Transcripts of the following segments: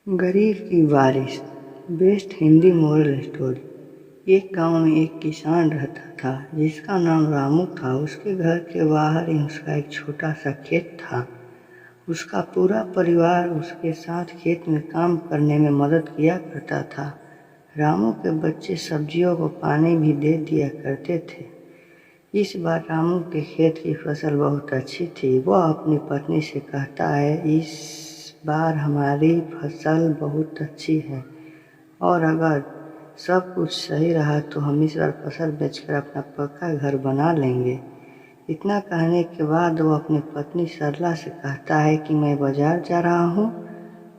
गरीब की बारिश। Best Hindi moral story. एक गांव में एक किसान रहता था जिसका नाम रामू था। उसके घर के बाहर ही उसका एक छोटा सा खेत था। उसका पूरा परिवार उसके साथ खेत में काम करने में मदद किया करता था। रामू के बच्चे सब्जियों को पानी भी दे दिया करते थे। इस बार रामू के खेत की फसल बहुत अच्छी थी। वह अपनी पत्नी से कहता है, इस बार हमारी फसल बहुत अच्छी है और अगर सब कुछ सही रहा तो हम इस बार फसल बेचकर अपना पक्का घर बना लेंगे। इतना कहने के बाद वो अपनी पत्नी सरला से कहता है कि मैं बाजार जा रहा हूँ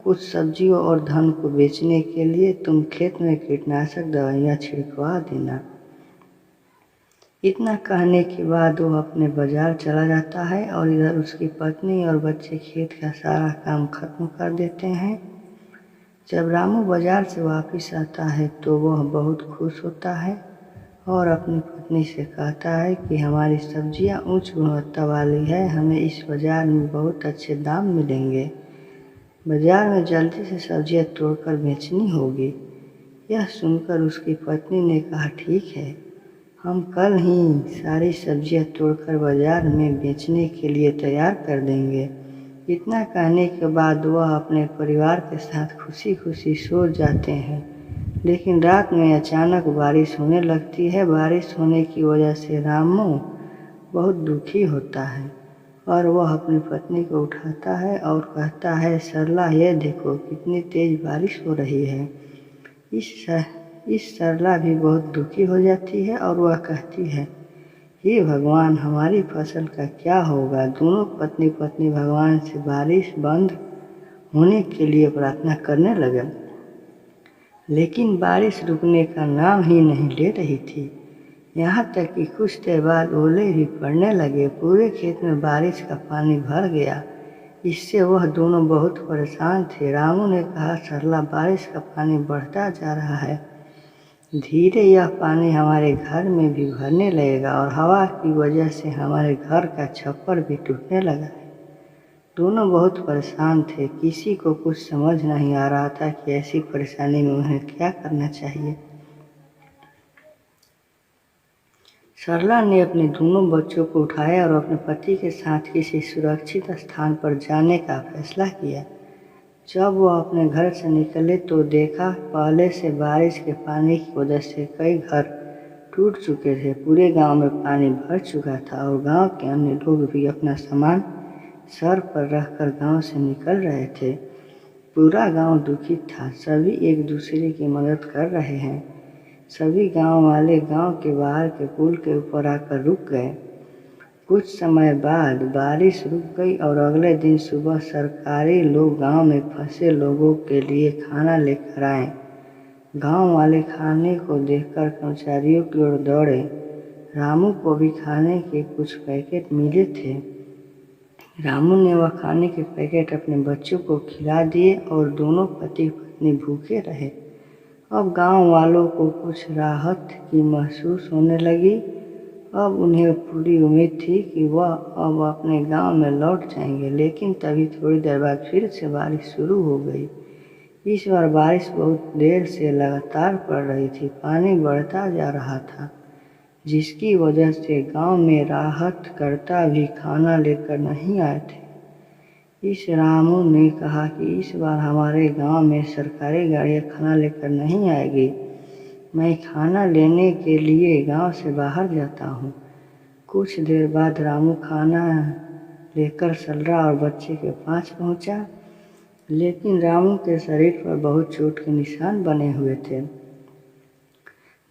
कुछ सब्जियों और धन को बेचने के लिए। तुम खेत में कीटनाशक दवाइयाँ छिड़कवा देना। इतना कहने के बाद वो अपने बाजार चला जाता है और इधर उसकी पत्नी और बच्चे खेत का सारा काम खत्म कर देते हैं। जब रामू बाजार से वापस आता है तो वह बहुत खुश होता है और अपनी पत्नी से कहता है कि हमारी सब्जियां उच्च गुणवत्ता वाली है, हमें इस बाजार में बहुत अच्छे दाम मिलेंगे। बाजार में जल्दी से सब्जियां तोड़कर बेचनी होगी। यह सुनकर उसकी पत्नी ने कहा, ठीक है, हम कल ही सारी सब्जियां तोड़कर बाजार में बेचने के लिए तैयार कर देंगे। इतना कहने के बाद वह अपने परिवार के साथ खुशी खुशी सो जाते हैं। लेकिन रात में अचानक बारिश होने लगती है। बारिश होने की वजह से रामू बहुत दुखी होता है और वह अपनी पत्नी को उठाता है और कहता है, सरला, ये देखो कितनी तेज बारिश हो रही है। इस सरला भी बहुत दुखी हो जाती है और वह कहती है, हे भगवान, हमारी फसल का क्या होगा। दोनों पत्नी पत्नी भगवान से बारिश बंद होने के लिए प्रार्थना करने लगे, लेकिन बारिश रुकने का नाम ही नहीं ले रही थी। यहाँ तक कि कुछ देर बाद ओले भी पड़ने लगे। पूरे खेत में बारिश का पानी भर गया। इससे वह दोनों बहुत परेशान थे। रामू ने कहा, सरला, बारिश का पानी बढ़ता जा रहा है, धीरे यह पानी हमारे घर में भी भरने लगेगा और हवा की वजह से हमारे घर का छप्पर भी टूटने लगा है। दोनों बहुत परेशान थे। किसी को कुछ समझ नहीं आ रहा था कि ऐसी परेशानी में उन्हें क्या करना चाहिए। सरला ने अपने दोनों बच्चों को उठाया और अपने पति के साथ किसी सुरक्षित स्थान पर जाने का फैसला किया। जब वह अपने घर से निकले तो देखा पहले से बारिश के पानी की वजह से कई घर टूट चुके थे। पूरे गांव में पानी भर चुका था और गांव के अन्य लोग भी अपना सामान सर पर रखकर गांव से निकल रहे थे। पूरा गांव दुखी था। सभी एक दूसरे की मदद कर रहे हैं। सभी गांव वाले गांव के बाहर के पुल के ऊपर आकर रुक गए। कुछ समय बाद बारिश रुक गई और अगले दिन सुबह सरकारी लोग गांव में फंसे लोगों के लिए खाना लेकर आए। गांव वाले खाने को देखकर कर्मचारियों की ओर दौड़े। रामू को भी खाने के कुछ पैकेट मिले थे। रामू ने वह खाने के पैकेट अपने बच्चों को खिला दिए और दोनों पति पत्नी भूखे रहे। अब गांव वालों को कुछ राहत की महसूस होने लगी। अब उन्हें पूरी उम्मीद थी कि वह अब अपने गांव में लौट जाएंगे। लेकिन तभी थोड़ी देर बाद फिर से बारिश शुरू हो गई। इस बार बारिश बहुत देर से लगातार पड़ रही थी। पानी बढ़ता जा रहा था, जिसकी वजह से गांव में राहतकर्ता भी खाना लेकर नहीं आए थे। इस रामू ने कहा कि इस बार हमारे गांव में सरकारी गाड़ियां खाना लेकर नहीं आएगी। मैं खाना लेने के लिए गांव से बाहर जाता हूँ। कुछ देर बाद रामू खाना लेकर सरला और बच्चे के पास पहुँचा, लेकिन रामू के शरीर पर बहुत चोट के निशान बने हुए थे,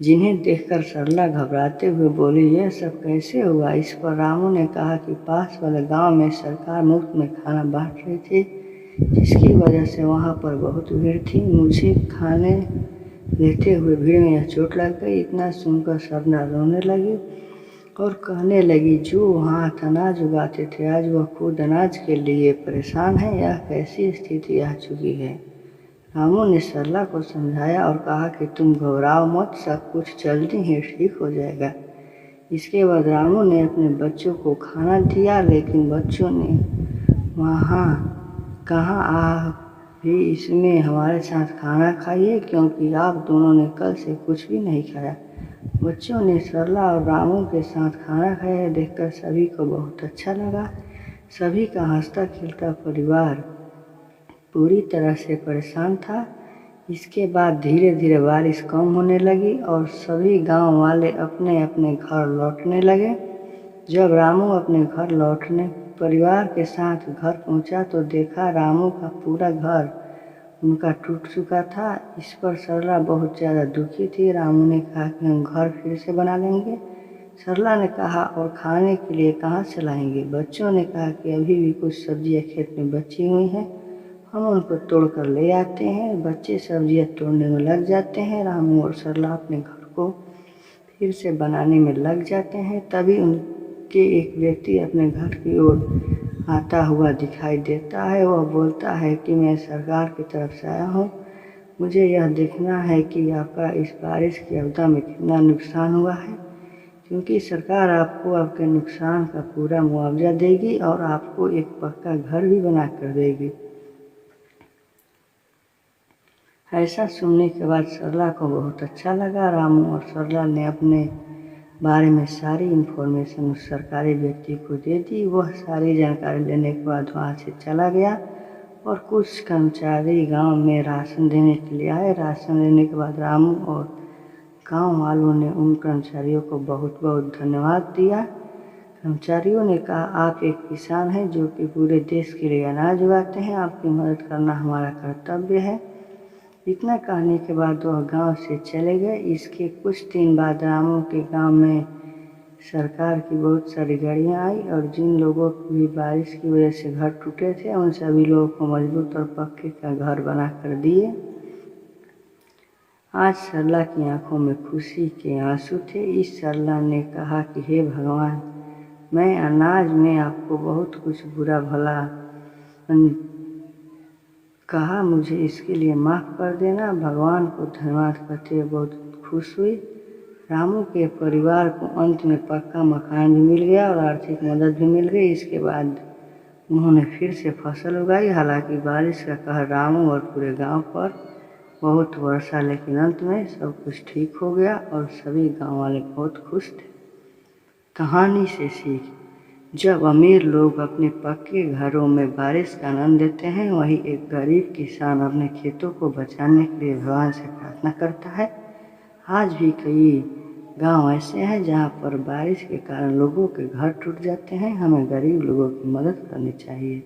जिन्हें देखकर सरला घबराते हुए बोली, यह सब कैसे हुआ। इस पर रामू ने कहा कि पास वाले गांव में सरकार मुफ्त में खाना बांट रही थी, जिसकी वजह से वहां पर बहुत भीड़ थी। मुझे खाने लेते हुए भीड़ में यह चोट लग गई। इतना सुनकर सरला रोने लगी और कहने लगी, जो वहाँ अनाज उगाते थे आज वह खुद अनाज के लिए परेशान है। यह कैसी स्थिति आ चुकी है। रामू ने सरला को समझाया और कहा कि तुम घबराओ मत, सब कुछ जल्दी ही ठीक हो जाएगा। इसके बाद रामू ने अपने बच्चों को खाना दिया, लेकिन बच्चों ने वहाँ कहाँ भी इसमें हमारे साथ खाना खाइए, क्योंकि आप दोनों ने कल से कुछ भी नहीं खाया। बच्चों ने सरला और रामू के साथ खाना खाया देखकर सभी को बहुत अच्छा लगा। सभी का हंसता खिलता परिवार पूरी तरह से परेशान था। इसके बाद धीरे धीरे बारिश कम होने लगी और सभी गांव वाले अपने अपने घर लौटने लगे। जब रामू अपने घर लौटने परिवार के साथ घर पहुंचा तो देखा रामू का पूरा घर उनका टूट चुका था। इस पर सरला बहुत ज़्यादा दुखी थी। रामू ने कहा कि हम घर फिर से बना लेंगे। सरला ने कहा, और खाने के लिए कहाँ से लाएंगे? बच्चों ने कहा कि अभी भी कुछ सब्जियां खेत में बची हुई हैं, हम उनको तोड़कर ले आते हैं। बच्चे सब्जियां तोड़ने में लग जाते हैं। रामू और सरला अपने घर को फिर से बनाने में लग जाते हैं। तभी उनके एक व्यक्ति अपने घर की ओर आता हुआ दिखाई देता है। वह बोलता है कि मैं सरकार की तरफ से आया हूँ, मुझे यह देखना है कि आपका इस बारिश की आपदा में कितना नुकसान हुआ है, क्योंकि सरकार आपको आपके नुकसान का पूरा मुआवजा देगी और आपको एक पक्का घर भी बना कर देगी। ऐसा सुनने के बाद सरला को बहुत अच्छा लगा। रामू और सरला ने अपने बारे में सारी इन्फॉर्मेशन उस सरकारी व्यक्ति को दे दी। वह सारी जानकारी लेने के बाद वहाँ से चला गया और कुछ कर्मचारी गांव में राशन देने के लिए आए। राशन लेने के बाद रामू और गांव वालों ने उन कर्मचारियों को बहुत बहुत धन्यवाद दिया। कर्मचारियों ने कहा, आप एक किसान हैं जो कि पूरे देश के लिए अनाज उगाते हैं, आपकी मदद करना हमारा कर्तव्य है। इतना कहने के बाद वह गांव से चले गए। इसके कुछ दिन बाद रामू के गांव में सरकार की बहुत सारी गाड़ियां आई और जिन लोगों की भी बारिश की वजह से घर टूटे थे उन सभी लोगों को मजबूत और पक्के का घर बना कर दिए। आज सरला की आंखों में खुशी के आंसू थे। इस सरला ने कहा कि हे भगवान, मैं अनाज में आपको बहुत कुछ बुरा भला कहा, मुझे इसके लिए माफ़ कर देना। भगवान को धन्यवाद करते हुए बहुत खुश हुई। रामू के परिवार को अंत में पक्का मकान भी मिल गया और आर्थिक मदद भी मिल गई। इसके बाद उन्होंने फिर से फसल उगाई। हालांकि बारिश का कहर रामू और पूरे गांव पर बहुत वर्षा, लेकिन अंत में सब कुछ ठीक हो गया और सभी गांव वाले बहुत खुश थे। कहानी से सीख, जब अमीर लोग अपने पक्के घरों में बारिश का आनंद लेते हैं, वहीं एक गरीब किसान अपने खेतों को बचाने के लिए भगवान से प्रार्थना करता है। आज भी कई गांव ऐसे हैं जहां पर बारिश के कारण लोगों के घर टूट जाते हैं। हमें गरीब लोगों की मदद करनी चाहिए।